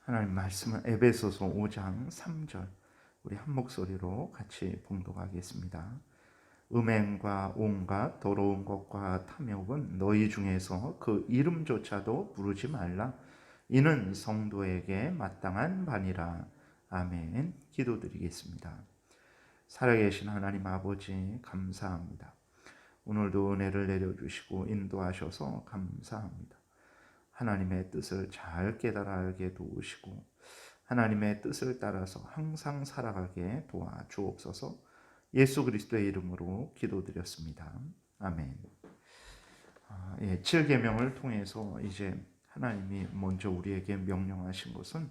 하나님 말씀은 에베소서 5장 3절 우리 한 목소리로 같이 봉독하겠습니다. 음행과 온갖 더러운 것과 탐욕은 너희 중에서 그 이름조차도 부르지 말라. 이는 성도에게 마땅한 바니라. 아멘. 기도드리겠습니다. 살아계신 하나님 아버지 감사합니다. 오늘도 은혜를 내려주시고 인도하셔서 감사합니다. 하나님의 뜻을 잘 깨달아 알게 도우시고 하나님의 뜻을 따라서 항상 살아가게 도와주옵소서. 예수 그리스도의 이름으로 기도드렸습니다. 아멘. 7계명을 통해서 이제 하나님이 먼저 우리에게 명령하신 것은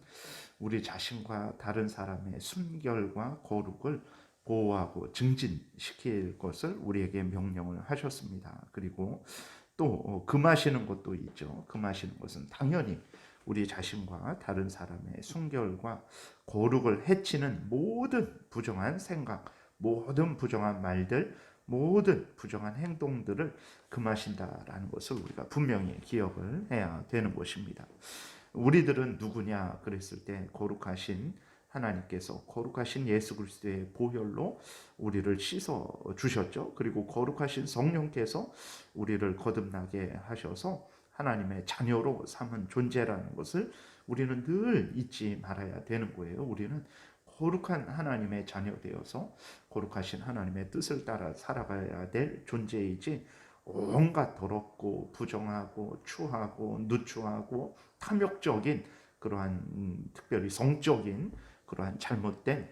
우리 자신과 다른 사람의 순결과 거룩을 보호하고 증진시킬 것을 우리에게 명령을 하셨습니다. 그리고 또 금하시는 것도 있죠. 금하시는 것은 당연히 우리 자신과 다른 사람의 순결과 거룩을 해치는 모든 부정한 생각, 모든 부정한 말들, 모든 부정한 행동들을 금하신다라는 것을 우리가 분명히 기억을 해야 되는 것입니다. 우리들은 누구냐 그랬을 때 거룩하신 하나님께서 거룩하신 예수 그리스도의 보혈로 우리를 씻어 주셨죠. 그리고 거룩하신 성령께서 우리를 거듭나게 하셔서 하나님의 자녀로 삼은 존재라는 것을 우리는 늘 잊지 말아야 되는 거예요. 우리는 거룩한 하나님의 자녀 되어서 거룩하신 하나님의 뜻을 따라 살아가야 될 존재이지 온갖 더럽고 부정하고 추하고 누추하고 탐욕적인 그러한 특별히 성적인 그러한 잘못된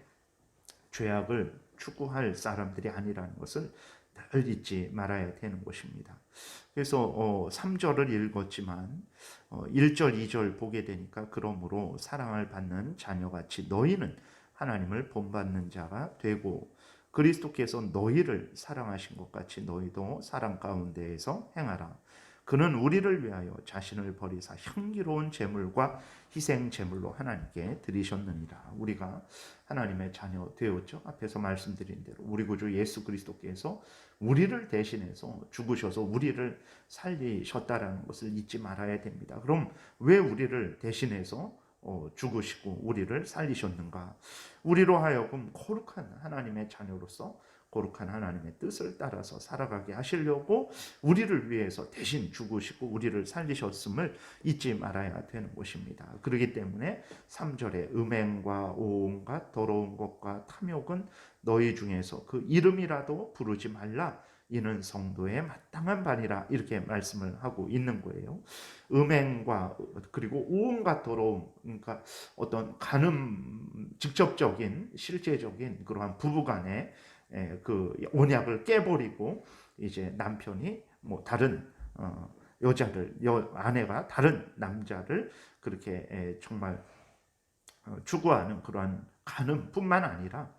죄악을 추구할 사람들이 아니라는 것을 늘 잊지 말아야 되는 것입니다. 그래서 3절을 읽었지만 1절, 2절 보게 되니까 그러므로 사랑을 받는 자녀같이 너희는 하나님을 본받는 자가 되고 그리스도께서 너희를 사랑하신 것 같이 너희도 사랑 가운데에서 행하라. 그는 우리를 위하여 자신을 버리사 향기로운 제물과 희생 제물로 하나님께 드리셨느니라. 우리가 하나님의 자녀 되었죠. 앞에서 말씀드린 대로 우리 구주 예수 그리스도께서 우리를 대신해서 죽으셔서 우리를 살리셨다라는 것을 잊지 말아야 됩니다. 그럼 왜 우리를 대신해서 죽으시고 우리를 살리셨는가? 우리로 하여금 거룩한 하나님의 자녀로서 거룩한 하나님의 뜻을 따라서 살아가게 하시려고 우리를 위해서 대신 죽으시고 우리를 살리셨음을 잊지 말아야 되는 것입니다. 그렇기 때문에 3절에 음행과 온갖 더러운 것과 탐욕은 너희 중에서 그 이름이라도 부르지 말라. 이는 성도의 마땅한 바니라. 이렇게 말씀을 하고 있는 거예요. 음행과 그리고 온갖 더러움, 그러니까 어떤 직접적인 실제적인 그러한 부부간의 그 언약을 깨버리고 이제 남편이 뭐 다른 여자를 아내가 다른 남자를 그렇게 정말 추구하는 그러한 간음뿐만 아니라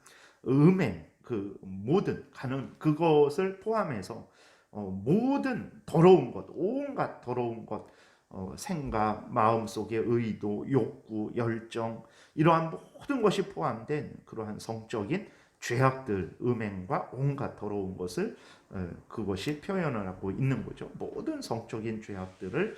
음행 그 모든 간음 그것을 포함해서 모든 더러운 것, 온갖 더러운 것, 생각, 마음속의 의도, 욕구, 열정 이러한 모든 것이 포함된 그러한 성적인 죄악들, 음행과 온갖 더러운 것을 그것이 표현을 하고 있는 거죠. 모든 성적인 죄악들을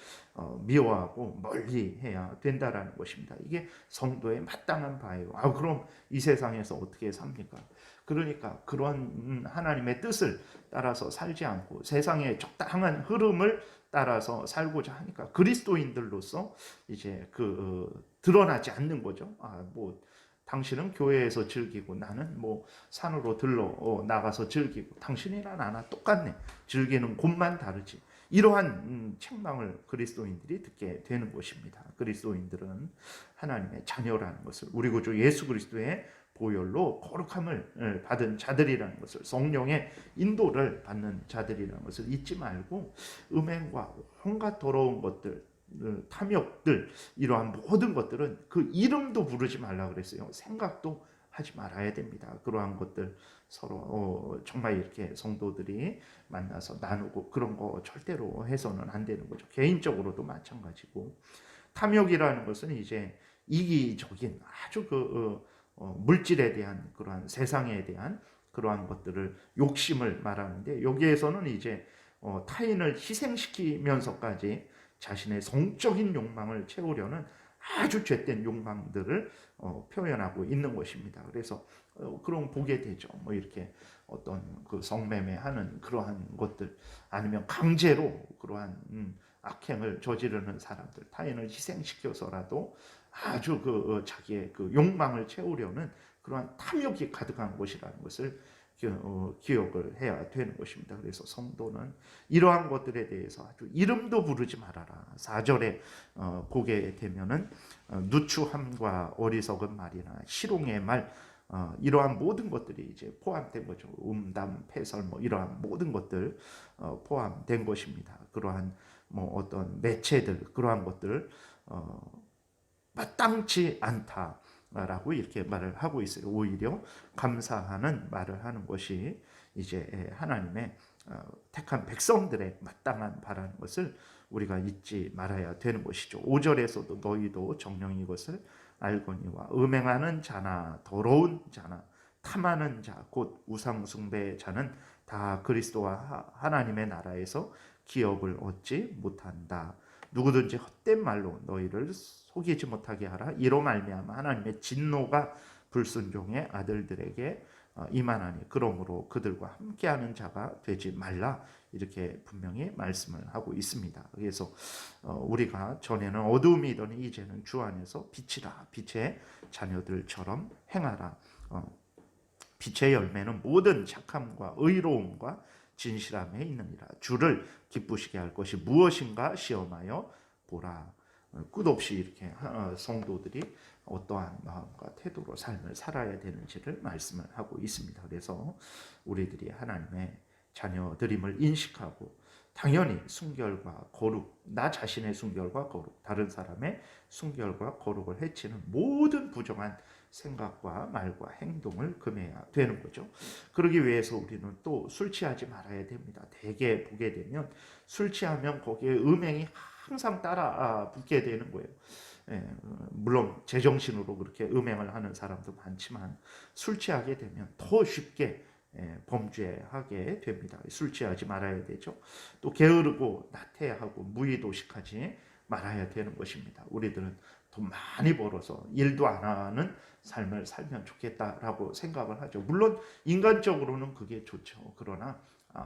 미워하고 멀리해야 된다라는 것입니다. 이게 성도의 마땅한 바예요. 그럼 이 세상에서 어떻게 삽니까? 그러니까 그런 하나님의 뜻을 따라서 살지 않고 세상의 적당한 흐름을 따라서 살고자 하니까 그리스도인들로서 이제 드러나지 않는 거죠. 뭐 당신은 교회에서 즐기고 나는 뭐 산으로 들러 나가서 즐기고 당신이나 나나 똑같네. 즐기는 곳만 다르지. 이러한 책망을 그리스도인들이 듣게 되는 것입니다. 그리스도인들은 하나님의 자녀라는 것을 우리 구주 예수 그리스도의 보혈로 거룩함을 받은 자들이라는 것을 성령의 인도를 받는 자들이라는 것을 잊지 말고 음행과 온갖 더러운 것들 탐욕들 이러한 모든 것들은 그 이름도 부르지 말라 그랬어요. 생각도 하지 말아야 됩니다. 그러한 것들 서로 정말 이렇게 성도들이 만나서 나누고 그런 거 절대로 해서는 안 되는 거죠. 개인적으로도 마찬가지고 탐욕이라는 것은 이제 이기적인 아주 물질에 대한 그러한 세상에 대한 그러한 것들을 욕심을 말하는데 여기에서는 이제 타인을 희생시키면서까지 자신의 성적인 욕망을 채우려는 아주 죄된 욕망들을 표현하고 있는 것입니다. 그래서 그런 보게 되죠. 뭐 이렇게 어떤 그 성매매하는 그러한 것들, 아니면 강제로 그러한 악행을 저지르는 사람들, 타인을 희생시켜서라도 아주 그 자기의 그 욕망을 채우려는 그러한 탐욕이 가득한 것이라는 것을 기억을 해야 되는 것입니다. 그래서 성도는 이러한 것들에 대해서 아주 이름도 부르지 말아라. 4절에 보게 되면은 누추함과 어리석은 말이나 희롱의 말, 이러한 모든 것들이 이제 포함된 거죠. 음담, 패설, 뭐 이러한 모든 것들 포함된 것입니다. 그러한 뭐 어떤 매체들, 그러한 것들 마땅치 않다라고 이렇게 말을 하고 있어요. 오히려 감사하는 말을 하는 것이 이제 하나님의 택한 백성들의 마땅한 바라는 것을 우리가 잊지 말아야 되는 것이죠. 5절에서도 너희도 정령 이것을 알거니와 음행하는 자나 더러운 자나 탐하는 자 곧 우상 숭배의 자는 다 그리스도와 하나님의 나라에서 기업을 얻지 못한다. 누구든지 헛된 말로 너희를 속이지 못하게 하라. 이로 말미암아 하나님의 진노가 불순종의 아들들에게 임하나니 그러므로 그들과 함께하는 자가 되지 말라. 이렇게 분명히 말씀을 하고 있습니다. 그래서 우리가 전에는 어두움이더니 이제는 주 안에서 빛이라. 빛의 자녀들처럼 행하라. 빛의 열매는 모든 착함과 의로움과 진실함에 있느니라. 주를 기쁘시게 할 것이 무엇인가 시험하여 보라. 끝없이 이렇게 성도들이 어떠한 마음과 태도로 삶을 살아야 되는지를 말씀을 하고 있습니다. 그래서 우리들이 하나님의 자녀들임을 인식하고 당연히 순결과 거룩, 나 자신의 순결과 거룩, 다른 사람의 순결과 거룩을 해치는 모든 부정한 생각과 말과 행동을 금해야 되는 거죠. 그러기 위해서 우리는 또 술 취하지 말아야 됩니다. 대개 보게 되면 술 취하면 거기에 음행이 항상 따라 붙게 되는 거예요. 물론 제정신으로 그렇게 음행을 하는 사람도 많지만 술 취하게 되면 더 쉽게 범죄하게 됩니다. 술 취하지 말아야 되죠. 또 게으르고 나태하고 무의도식하지 말아야 되는 것입니다. 우리들은 돈 많이 벌어서 일도 안 하는 삶을 살면 좋겠다라고 생각을 하죠. 물론 인간적으로는 그게 좋죠. 그러나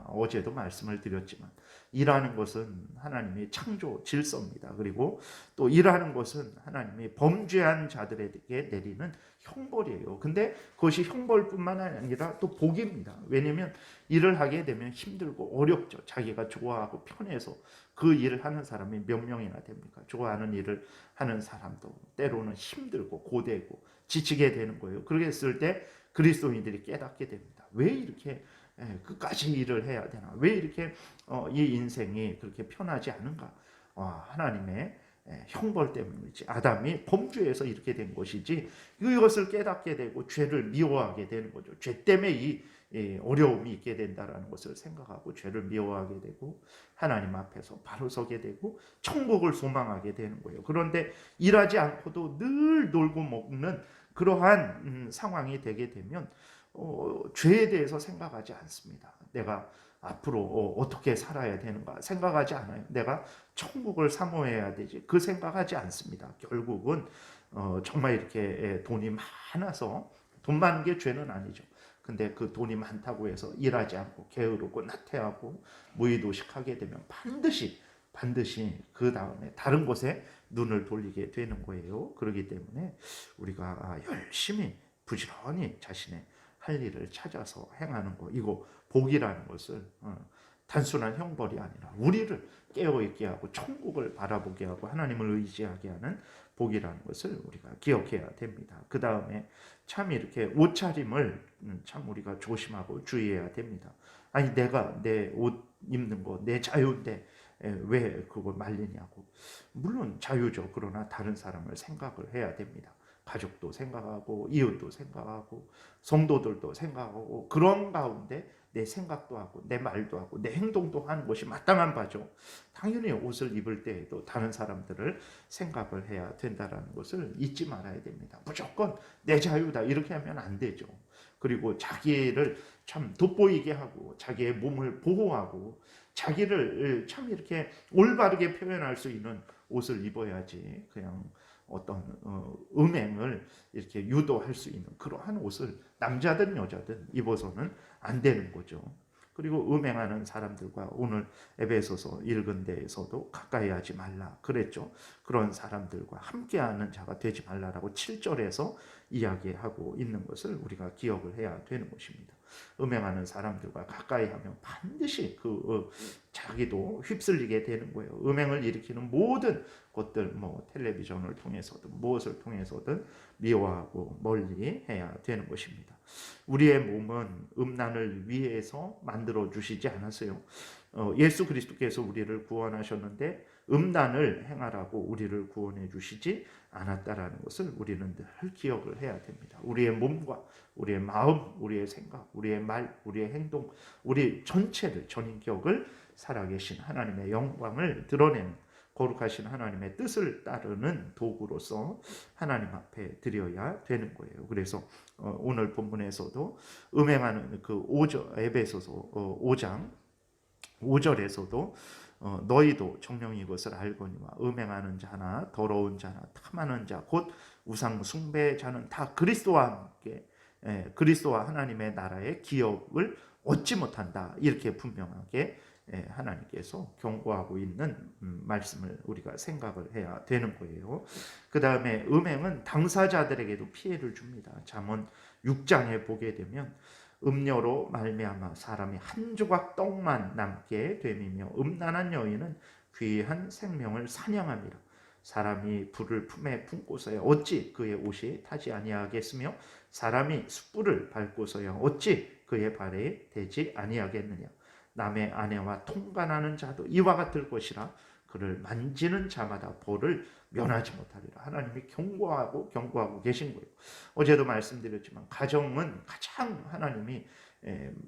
어제도 말씀을 드렸지만 일하는 것은 하나님의 창조 질서입니다. 그리고 또 일하는 것은 하나님이 범죄한 자들에게 내리는 형벌이에요. 근데 그것이 형벌뿐만 아니라 또 복입니다. 왜냐하면 일을 하게 되면 힘들고 어렵죠. 자기가 좋아하고 편해서 그 일을 하는 사람이 몇 명이나 됩니까? 좋아하는 일을 하는 사람도 때로는 힘들고 고되고 지치게 되는 거예요. 그랬을 때 그리스도인들이 깨닫게 됩니다. 왜 이렇게 끝까지 일을 해야 되나? 왜 이렇게 이 인생이 그렇게 편하지 않은가? 하나님의 형벌 때문이지. 아담이 범죄해서 이렇게 된 것이지. 이것을 깨닫게 되고 죄를 미워하게 되는 거죠. 죄 때문에 이 어려움이 있게 된다라는 것을 생각하고 죄를 미워하게 되고 하나님 앞에서 바로 서게 되고 천국을 소망하게 되는 거예요. 그런데 일하지 않고도 늘 놀고 먹는 그러한 상황이 되게 되면 죄에 대해서 생각하지 않습니다. 내가 앞으로 어떻게 살아야 되는가 생각하지 않아요. 내가 천국을 사모해야 되지 그 생각하지 않습니다. 결국은 정말 이렇게 돈이 많아서 돈 많은 게 죄는 아니죠. 근데 그 돈이 많다고 해서 일하지 않고 게으르고 나태하고 무의도식하게 되면 반드시 그 다음에 다른 곳에 눈을 돌리게 되는 거예요. 그렇기 때문에 우리가 열심히 부지런히 자신의 할 일을 찾아서 행하는 거, 이거 복이라는 것을 단순한 형벌이 아니라 우리를 깨어있게 하고 천국을 바라보게 하고 하나님을 의지하게 하는 복이라는 것을 우리가 기억해야 됩니다. 그 다음에 참 이렇게 옷차림을 참 우리가 조심하고 주의해야 됩니다. 아니 내가 내 옷 입는 거 내 자유인데 왜 그걸 말리냐고. 물론 자유죠. 그러나 다른 사람을 생각을 해야 됩니다. 가족도 생각하고 이웃도 생각하고 성도들도 생각하고 그런 가운데 내 생각도 하고 내 말도 하고 내 행동도 하는 것이 마땅한 바죠. 당연히 옷을 입을 때에도 다른 사람들을 생각을 해야 된다는 것을 잊지 말아야 됩니다. 무조건 내 자유다 이렇게 하면 안 되죠. 그리고 자기를 참 돋보이게 하고 자기의 몸을 보호하고 자기를 참 이렇게 올바르게 표현할 수 있는 옷을 입어야지 그냥 어떤 음행을 이렇게 유도할 수 있는 그러한 옷을 남자든 여자든 입어서는 안 되는 거죠. 그리고 음행하는 사람들과 오늘 에베소서 읽은 데에서도 가까이 하지 말라 그랬죠. 그런 사람들과 함께하는 자가 되지 말라라고 7절에서 이야기하고 있는 것을 우리가 기억을 해야 되는 것입니다. 음행하는 사람들과 가까이 하면 반드시 자기도 휩쓸리게 되는 거예요. 음행을 일으키는 모든 것들, 텔레비전을 통해서든 무엇을 통해서든 미워하고 멀리 해야 되는 것입니다. 우리의 몸은 음란을 위해서 만들어 주시지 않았어요. 예수 그리스도께서 우리를 구원하셨는데 음란을 행하라고 우리를 구원해 주시지 않았다라는 것을 우리는 늘 기억을 해야 됩니다. 우리의 몸과 우리의 마음, 우리의 생각, 우리의 말, 우리의 행동, 우리 전체를 전인격을 살아계신 하나님의 영광을 드러내는 거룩하신 하나님의 뜻을 따르는 도구로서 하나님 앞에 드려야 되는 거예요. 그래서 오늘 본문에서도 음행하는 그 에베소서 5장 5절에서도 너희도 정령 이것을 알거니와 음행하는 자나 더러운 자나 탐하는 자 곧 우상 숭배자는 다 그리스도와 함께 그리스도와 하나님의 나라의 기업을 얻지 못한다. 이렇게 분명하게 하나님께서 경고하고 있는 말씀을 우리가 생각을 해야 되는 거예요. 그 다음에 음행은 당사자들에게도 피해를 줍니다. 잠언 6장에 보게 되면 음료로 말미암아 사람이 한 조각 떡만 남게 됨이며 음란한 여인은 귀한 생명을 사냥함이라. 사람이 불을 품에 품고서야 어찌 그의 옷이 타지 아니하겠으며 사람이 숯불을 밟고서야 어찌 그의 발에 대지 아니하겠느냐. 남의 아내와 통간하는 자도 이와 같을 것이라. 그를 만지는 자마다 벌을 면하지 못하리라. 하나님이 경고하고 계신 거예요. 어제도 말씀드렸지만 가정은 가장 하나님이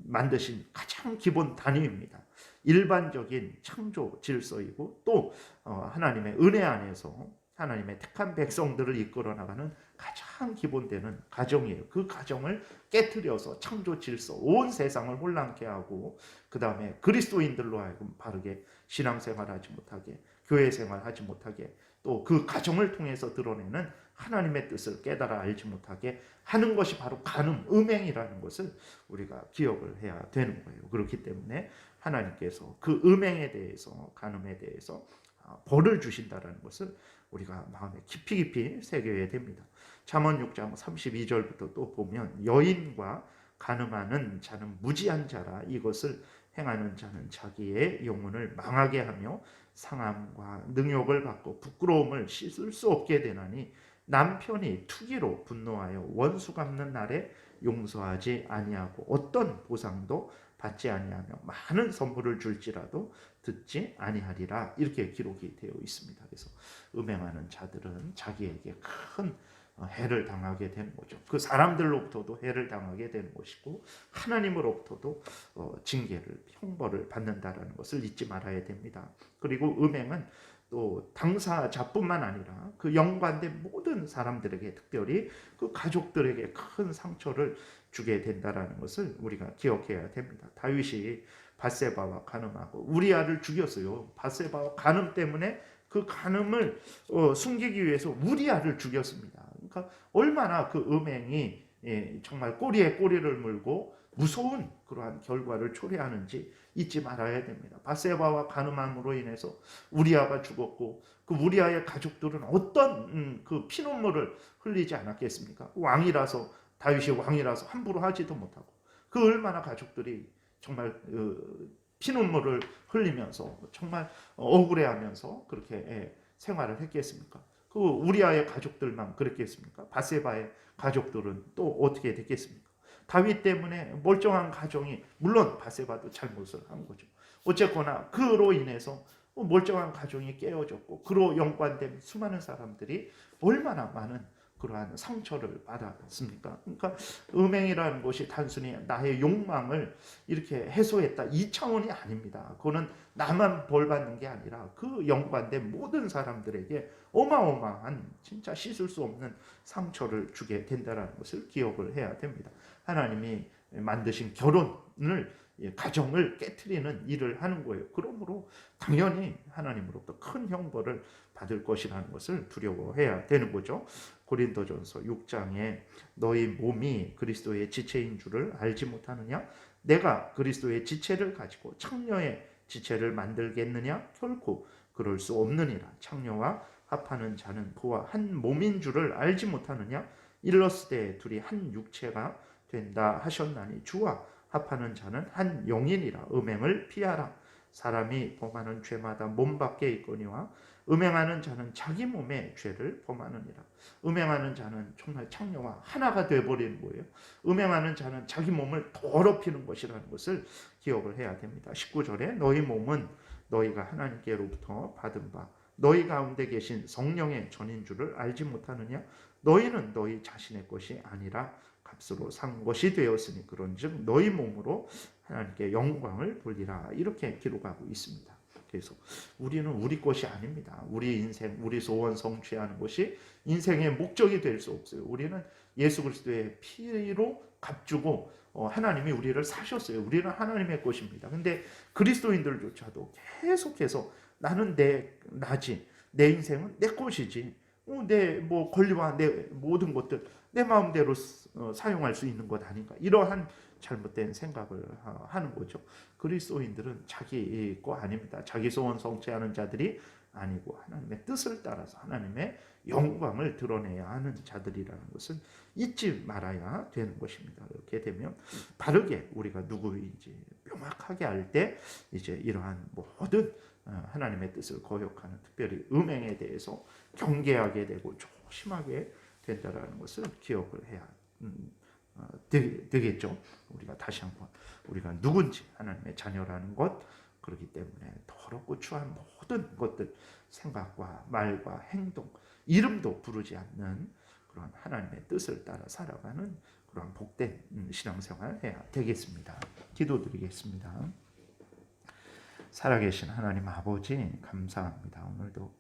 만드신 가장 기본 단위입니다. 일반적인 창조 질서이고 또 하나님의 은혜 안에서 하나님의 택한 백성들을 이끌어 나가는 가장 기본되는 가정이에요. 그 가정을 깨트려서 창조 질서, 온 세상을 혼란케 하고 그 다음에 그리스도인들로 하여금 바르게 신앙생활하지 못하게, 교회 생활하지 못하게, 또 그 가정을 통해서 드러내는 하나님의 뜻을 깨달아 알지 못하게 하는 것이 바로 간음, 음행이라는 것을 우리가 기억을 해야 되는 거예요. 그렇기 때문에 하나님께서 그 음행에 대해서, 간음에 대해서 벌을 주신다는 것을 우리가 마음에 깊이 새겨야 됩니다. 잠언 6장 32절부터 또 보면 여인과 간음하는 자는 무지한 자라. 이것을 행하는 자는 자기의 영혼을 망하게 하며 상함과 능욕을 받고 부끄러움을 씻을 수 없게 되나니 남편이 투기로 분노하여 원수 갚는 날에 용서하지 아니하고 어떤 보상도 받지 아니하며 많은 선물을 줄지라도 듣지 아니하리라. 이렇게 기록이 되어 있습니다. 그래서 음행하는 자들은 자기에게 큰 해를 당하게 되는 거죠. 그 사람들로부터도 해를 당하게 되는 것이고 하나님으로부터도 징계를, 형벌을 받는다라는 것을 잊지 말아야 됩니다. 그리고 음행은 또 당사자뿐만 아니라 그 연관된 모든 사람들에게, 특별히 그 가족들에게 큰 상처를 주게 된다라는 것을 우리가 기억해야 됩니다. 다윗이 밧세바와 간음하고 우리아를 죽였어요. 밧세바와 간음 때문에 그 간음을 숨기기 위해서 우리아를 죽였습니다. 그러니까 얼마나 그 음행이 정말 꼬리에 꼬리를 물고 무서운 그러한 결과를 초래하는지 잊지 말아야 됩니다. 밧세바와 간음함으로 인해서 우리아가 죽었고 그 우리아의 가족들은 어떤 그 피눈물을 흘리지 않았겠습니까? 왕이라서, 다윗이 왕이라서 함부로 하지도 못하고 그 얼마나 가족들이 정말 피눈물을 흘리면서 정말 억울해하면서 그렇게 생활을 했겠습니까? 그 우리아의 가족들만 그랬겠습니까? 밧세바의 가족들은 또 어떻게 됐겠습니까? 다윗 때문에 멀쩡한 가정이, 물론 밧세바도 잘못을 한 거죠. 어쨌거나 그로 인해서 멀쩡한 가정이 깨어졌고 그로 연관된 수많은 사람들이 얼마나 많은 그러한 상처를 받았습니까? 그러니까 음행이라는 것이 단순히 나의 욕망을 이렇게 해소했다, 이 차원이 아닙니다. 그거는 나만 벌 받는 게 아니라 그 연관된 모든 사람들에게 어마어마한, 진짜 씻을 수 없는 상처를 주게 된다는 것을 기억을 해야 됩니다. 하나님이 만드신 결혼을, 가정을 깨트리는 일을 하는 거예요. 그러므로 당연히 하나님으로부터 큰 형벌을 받을 것이라는 것을 두려워해야 되는 거죠. 고린도전서 6장에 너희 몸이 그리스도의 지체인 줄을 알지 못하느냐? 내가 그리스도의 지체를 가지고 창녀의 지체를 만들겠느냐? 결코 그럴 수 없느니라. 창녀와 합하는 자는 그와 한 몸인 줄을 알지 못하느냐? 일러스되 둘이 한 육체가 된다 하셨나니 주와 합하는 자는 한 영이니라. 음행을 피하라. 사람이 범하는 죄마다 몸 밖에 있거니와 음행하는 자는 자기 몸에 죄를 범하느니라. 음행하는 자는 정말 창녀와 하나가 되어버리는 거예요. 음행하는 자는 자기 몸을 더럽히는 것이라는 것을 기억을 해야 됩니다. 19절에 너희 몸은 너희가 하나님께로부터 받은 바 너희 가운데 계신 성령의 전인 줄을 알지 못하느냐? 너희는 너희 자신의 것이 아니라 값으로 산 것이 되었으니 그런즉 너희 몸으로 하나님께 영광을 돌리라. 이렇게 기록하고 있습니다. 그래서 우리는 우리 것이 아닙니다. 우리 인생, 우리 소원 성취하는 것이 인생의 목적이 될 수 없어요. 우리는 예수 그리스도의 피로 값주고 하나님이 우리를 사셨어요. 우리는 하나님의 것입니다. 근데 그리스도인들조차도 계속해서 나는 나지, 내 인생은 내 것이지, 내 권리와 내 모든 것들 내 마음대로 사용할 수 있는 것 아닌가, 이러한 잘못된 생각을 하는 거죠. 그리스도인들은 자기 거 아닙니다. 자기 소원 성취하는 자들이 아니고 하나님의 뜻을 따라서 하나님의 영광을 드러내야 하는 자들이라는 것은 잊지 말아야 되는 것입니다. 이렇게 되면 바르게 우리가 누구인지 명확하게 알 때 이제 이러한 모든 하나님의 뜻을 거역하는, 특별히 음행에 대해서 경계하게 되고 조심하게 된다라는 것을 기억을 해야 되겠죠. 우리가 다시 한번 우리가 누군지, 하나님의 자녀라는 것, 그렇기 때문에 더럽고 추한 모든 것들, 생각과 말과 행동, 이름도 부르지 않는 그런 하나님의 뜻을 따라 살아가는 그런 복된 신앙생활 해야 되겠습니다. 기도드리겠습니다. 살아계신 하나님 아버지, 감사합니다. 오늘도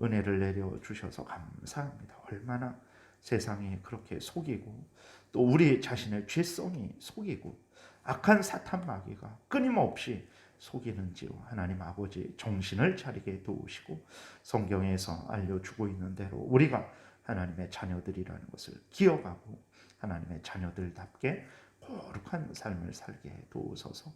은혜를 내려주셔서 감사합니다. 얼마나 세상이 그렇게 속이고 또 우리 자신의 죄성이 속이고 악한 사탄 마귀가 끊임없이 속이는지로 하나님 아버지 정신을 차리게 도우시고 성경에서 알려주고 있는 대로 우리가 하나님의 자녀들이라는 것을 기억하고 하나님의 자녀들답게 거룩한 삶을 살게 도우소서.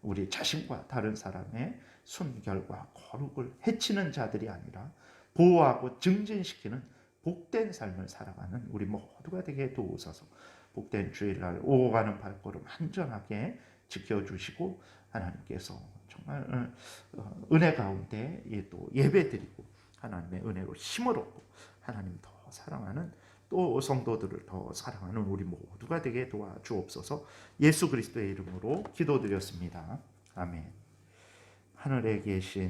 우리 자신과 다른 사람의 순결과 거룩을 해치는 자들이 아니라 보호하고 증진시키는 복된 삶을 살아가는 우리 모두가 되게 도우소서. 복된 주일날 오고 가는 발걸음 안전하게 지켜주시고 하나님께서 정말 은혜 가운데 또 예배드리고 하나님의 은혜로 힘을 얻고 하나님 더 사랑하는, 또 성도들을 더 사랑하는 우리 모두가 되게 도와주옵소서. 예수 그리스도의 이름으로 기도드렸습니다. 아멘. 하늘에 계신